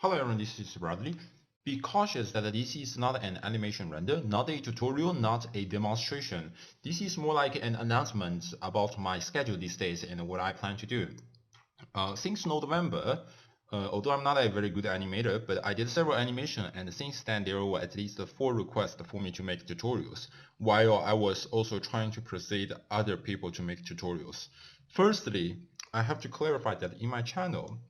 Hello everyone, this is Bradley. Be cautious that this is not an animation render, not a tutorial, not a demonstration. This is more like an announcement about my schedule these days and what I plan to do. Since November, although I'm not a very good animator, but I did several animations, and since then there were at least 4 requests for me to make tutorials, while I was also trying to persuade other people to make tutorials. Firstly, I have to clarify that in my channel,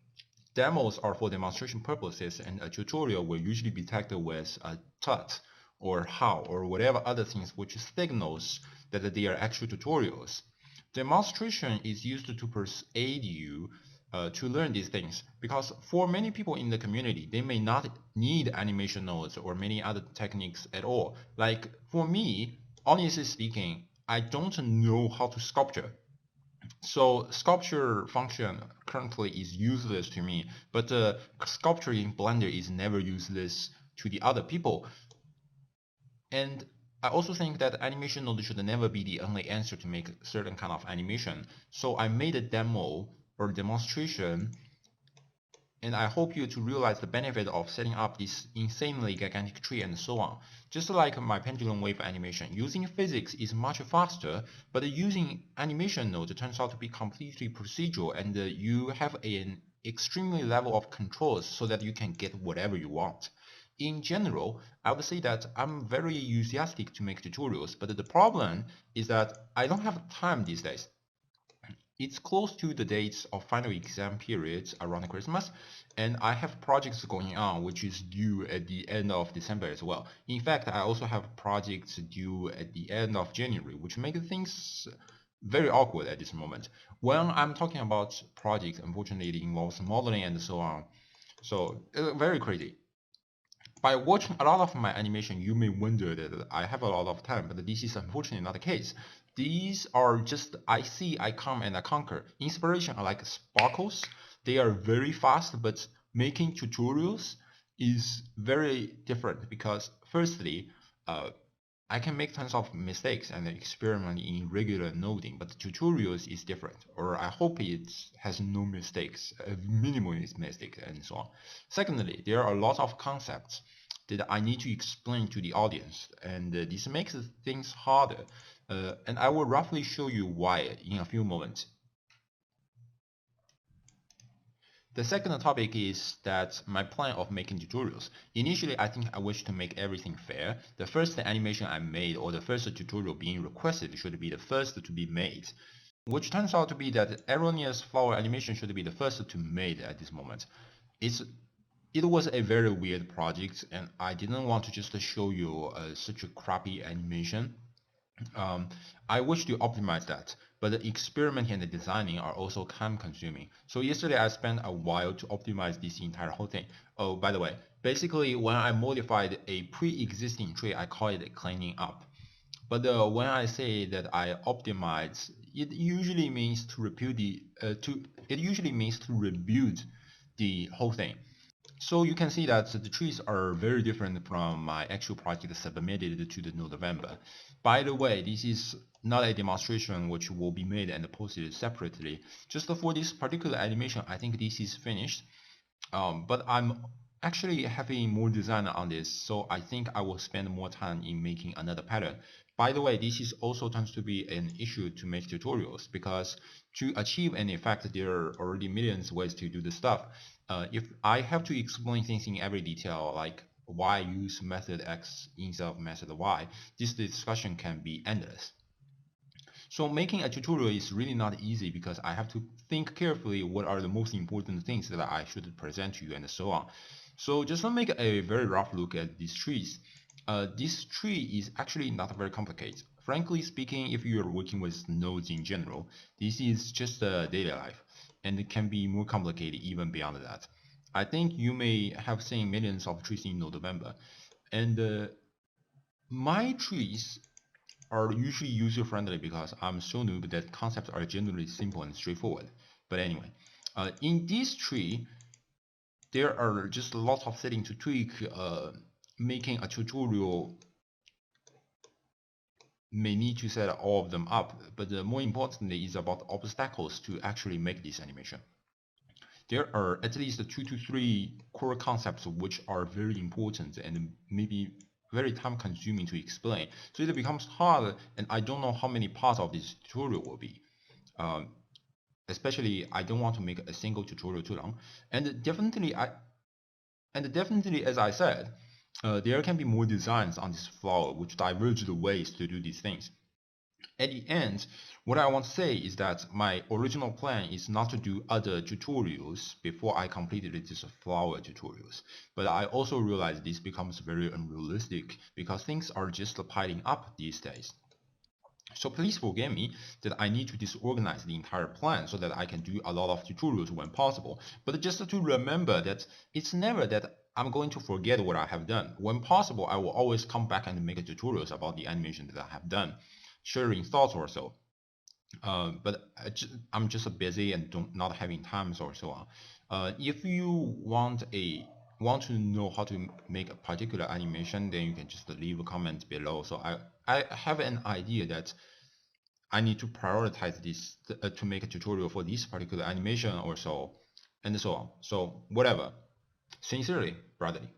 demos are for demonstration purposes, and a tutorial will usually be tagged with a tut or how or whatever other things which signals that they are actual tutorials. Demonstration is used to persuade you to learn these things, because for many people in the community, they may not need animation nodes or many other techniques at all. Like for me, honestly speaking, I don't know how to sculpture. So sculpture function currently is useless to me, but sculpture in Blender is never useless to the other people. And I also think that animation node should never be the only answer to make certain kind of animation. So I made a demo or demonstration, and I hope you to realize the benefit of setting up this insanely gigantic tree and so on. Just like my pendulum wave animation, using physics is much faster, but using animation node turns out to be completely procedural, and you have an extremely level of controls so that you can get whatever you want. In general, I would say that I'm very enthusiastic to make tutorials, but the problem is that I don't have time these days. It's close to the dates of final exam periods around Christmas, and I have projects going on which is due at the end of December as well. In fact, I also have projects due at the end of January, which makes things very awkward at this moment. When I'm talking about projects, unfortunately, it involves modeling and so on. So very crazy. By watching a lot of my animation, you may wonder that I have a lot of time, but this is unfortunately not the case. These are just I see, I come, and I conquer. Inspiration are like sparkles. They are very fast, but making tutorials is very different because firstly, I can make tons of mistakes and experiment in regular noding, but tutorials is different, or I hope it has no mistakes, minimal mistakes, and so on. Secondly, there are a lot of concepts that I need to explain to the audience, and this makes things harder. And I will roughly show you why in a few moments. The second topic is that my plan of making tutorials. Initially, I think I wish to make everything fair. The first animation I made or the first tutorial being requested should be the first to be made, which turns out to be that erroneous flower animation should be the first to made at this moment. It was a very weird project, and I didn't want to just show you such a crappy animation. I wish to optimize that, but the experimenting and the designing are also time consuming. So yesterday I spent a while to optimize this entire whole thing. Oh, by the way, basically when I modified a pre-existing tree, I call it cleaning up. But when I say that I optimize, it usually means to rebuild the whole thing. So you can see that the trees are very different from my actual project submitted to the November. By the way, this is not a demonstration which will be made and posted separately. Just for this particular animation, I think this is finished. But I'm actually having more design on this, so I think I will spend more time in making another pattern. By the way, this is also tends to be an issue to make tutorials, because to achieve an effect, there are already millions of ways to do the stuff. If I have to explain things in every detail, like why use method X instead of method Y, this discussion can be endless. So making a tutorial is really not easy, because I have to think carefully what are the most important things that I should present to you and so on. So just to make a very rough look at these trees. This tree is actually not very complicated. Frankly speaking, if you are working with nodes in general, this is just a daily life, and it can be more complicated even beyond that. I think you may have seen millions of trees in November, and my trees are usually user-friendly because I'm so noob that concepts are generally simple and straightforward. But anyway, in this tree, there are just a lot of settings to tweak. Making a tutorial may need to set all of them up, but more importantly is about obstacles to actually make this animation. There are at least 2 to 3 core concepts which are very important and maybe very time consuming to explain. So it becomes hard, and I don't know how many parts of this tutorial will be. Especially, I don't want to make a single tutorial too long. And definitely, as I said, there can be more designs on this flower which diverge the ways to do these things. At the end, what I want to say is that my original plan is not to do other tutorials before I completed this flower tutorials. But I also realize this becomes very unrealistic because things are just piling up these days. So please forgive me that I need to disorganize the entire plan so that I can do a lot of tutorials when possible. But just to remember that it's never that I'm going to forget what I have done. When possible, I will always come back and make tutorials about the animation that I have done, sharing thoughts or so. But I'm just busy and not having time or so on. If you want to know how to make a particular animation, then you can just leave a comment below. So I have an idea that I need to prioritize this to make a tutorial for this particular animation or so, and so on. So whatever. Sincerely, brotherly.